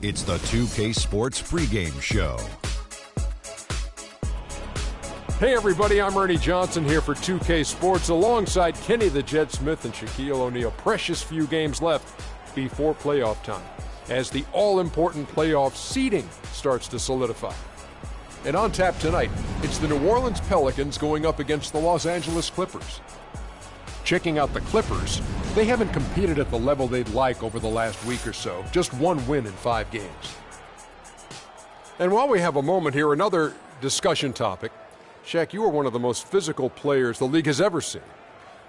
It's the 2K Sports pregame show. Hey everybody, I'm Ernie Johnson here for 2K Sports alongside Kenny the Jet Smith and Shaquille O'Neal. Precious few games left before playoff time as the all-important playoff seeding starts to solidify. And on tap tonight, it's the New Orleans Pelicans going up against the Los Angeles Clippers. Checking out the Clippers, they haven't competed at the level they'd like over the last week or so. Just one win in 5 games. And while we have a moment here, another discussion topic. Shaq, you are one of the most physical players the league has ever seen.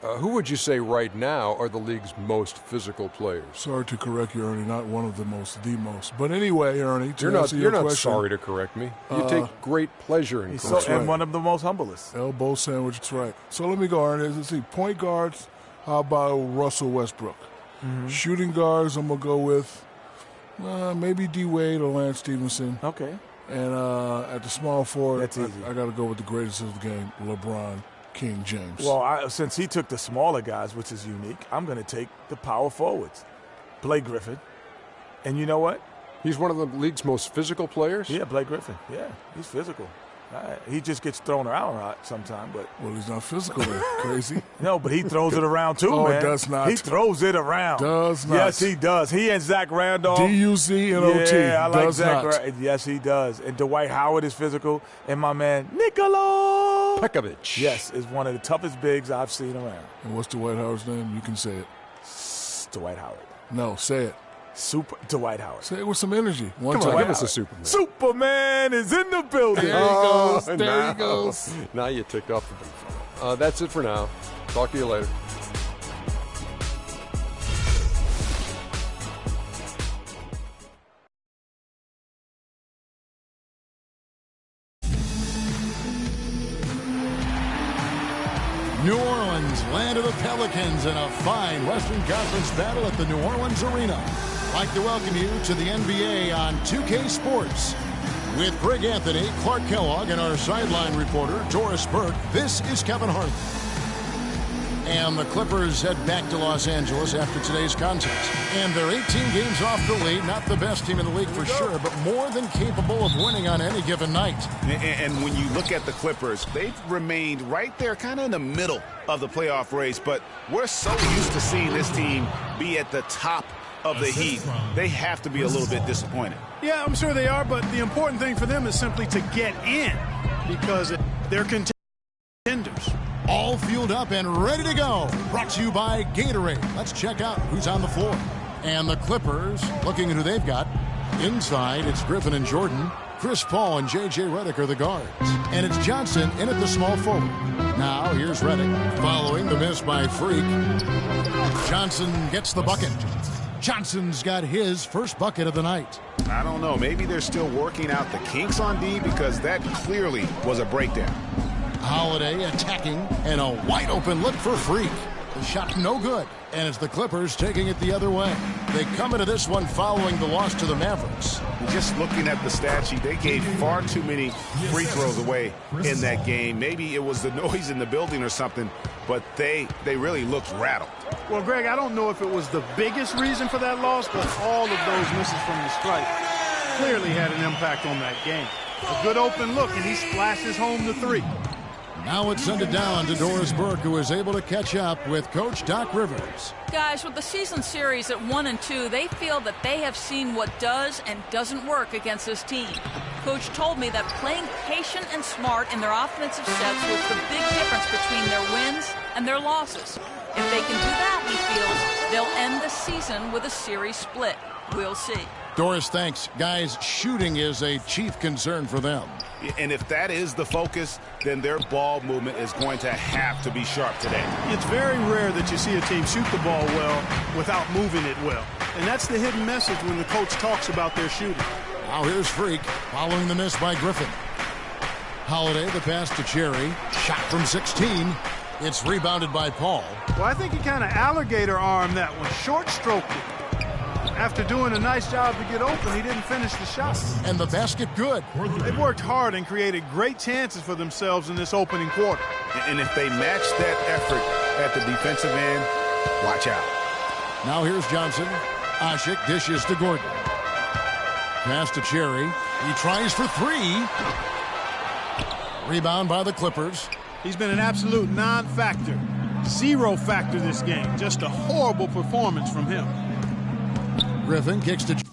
Who would you say right now are the league's most physical players? Sorry to correct you, Ernie. Not one of the most, the most. But anyway, Ernie, you're not sorry to correct me. You take great pleasure in correcting. And one of the most humblest. Elbow sandwich, that's right. So let me go, Ernie. Let's see. Point guards, how about Russell Westbrook? Mm-hmm. Shooting guards, I'm going to go with maybe D. Wade or Lance Stevenson. Okay. And at the small forward, that's easy. I got to go with the greatest of the game, LeBron King James. Well, since he took the smaller guys, which is unique, I'm going to take the power forwards. Blake Griffin. And you know what? He's one of the league's most physical players? Yeah, Blake Griffin. Yeah, he's physical. He just gets thrown around a lot sometimes. But well, he's not physical. Crazy. No, but he throws it around too, man. Oh, does not. He throws it around. Does not. Yes, he does. He and Zach Randolph. D-U-Z-N-O-T. Yeah, I like does Zach. not. Yes, he does. And Dwight Howard is physical. And my man, Nikola Pekovic. Yes, is one of the toughest bigs I've seen around. And what's Dwight Howard's name? You can say it. Dwight Howard. No, say it. Super Dwight Howard. Say it with some energy. Come on, give us a Superman. Superman is in the building. There he goes. There he goes. Now you ticked off the big fellow. That's it for now. Talk to you later. New Orleans, land of the Pelicans, in a fine Western Conference battle at the New Orleans Arena. I'd like to welcome you to the NBA on 2K Sports. With Greg Anthony, Clark Kellogg, and our sideline reporter, Doris Burke, this is Kevin Harlan. And the Clippers head back to Los Angeles after today's contest. And they're 18 games off the lead. Not the best team in the league for sure, but more than capable of winning on any given night. And when you look at the Clippers, they've remained right there kind of in the middle of the playoff race. But we're so used to seeing this team be at the top of the heat. They have to be a little bit disappointed. Yeah, I'm sure they are, but the important thing for them is simply to get in because they're contenders. All fueled up and ready to go. Brought to you by Gatorade. Let's check out who's on the floor. And the Clippers, looking at who they've got. Inside, it's Griffin and Jordan. Chris Paul and J.J. Redick are the guards. And it's Johnson in at the small forward. Now, here's Redick, following the miss by Freak. Johnson gets the bucket. Johnson's got his first bucket of the night. I don't know. Maybe they're still working out the kinks on D because that clearly was a breakdown. Holiday attacking, and a wide-open look for Freak. The shot no good, and it's the Clippers taking it the other way. They come into this one following the loss to the Mavericks. Just looking at the stat sheet, they gave far too many free throws away in that game. Maybe it was the noise in the building or something, but they really looked rattled. Well, Greg, I don't know if it was the biggest reason for that loss, but all of those misses from the stripe clearly had an impact on that game. A good open look, and he splashes home the 3. Now it's sent it down to Doris Burke, who is able to catch up with Coach Doc Rivers. Guys, with the season series at 1-2, they feel that they have seen what does and doesn't work against this team. Coach told me that playing patient and smart in their offensive sets was the big difference between their wins and their losses. If they can do that, he feels, they'll end the season with a series split. We'll see. Doris, thanks. Guys, shooting is a chief concern for them. And if that is the focus, then their ball movement is going to have to be sharp today. It's very rare that you see a team shoot the ball well without moving it well. And that's the hidden message when the coach talks about their shooting. Now here's Freak, following the miss by Griffin. Holiday, the pass to Cherry. Shot from 16. It's rebounded by Paul. Well, I think he kind of alligator armed that one, short-stroked it. After doing a nice job to get open, he didn't finish the shot. And the basket good. They've worked hard and created great chances for themselves in this opening quarter. And if they match that effort at the defensive end, watch out. Now here's Johnson. Ashik dishes to Gordon. Pass to Cherry. He tries for three. Rebound by the Clippers. He's been an absolute non-factor. Zero factor this game. Just a horrible performance from him. Griffin kicks to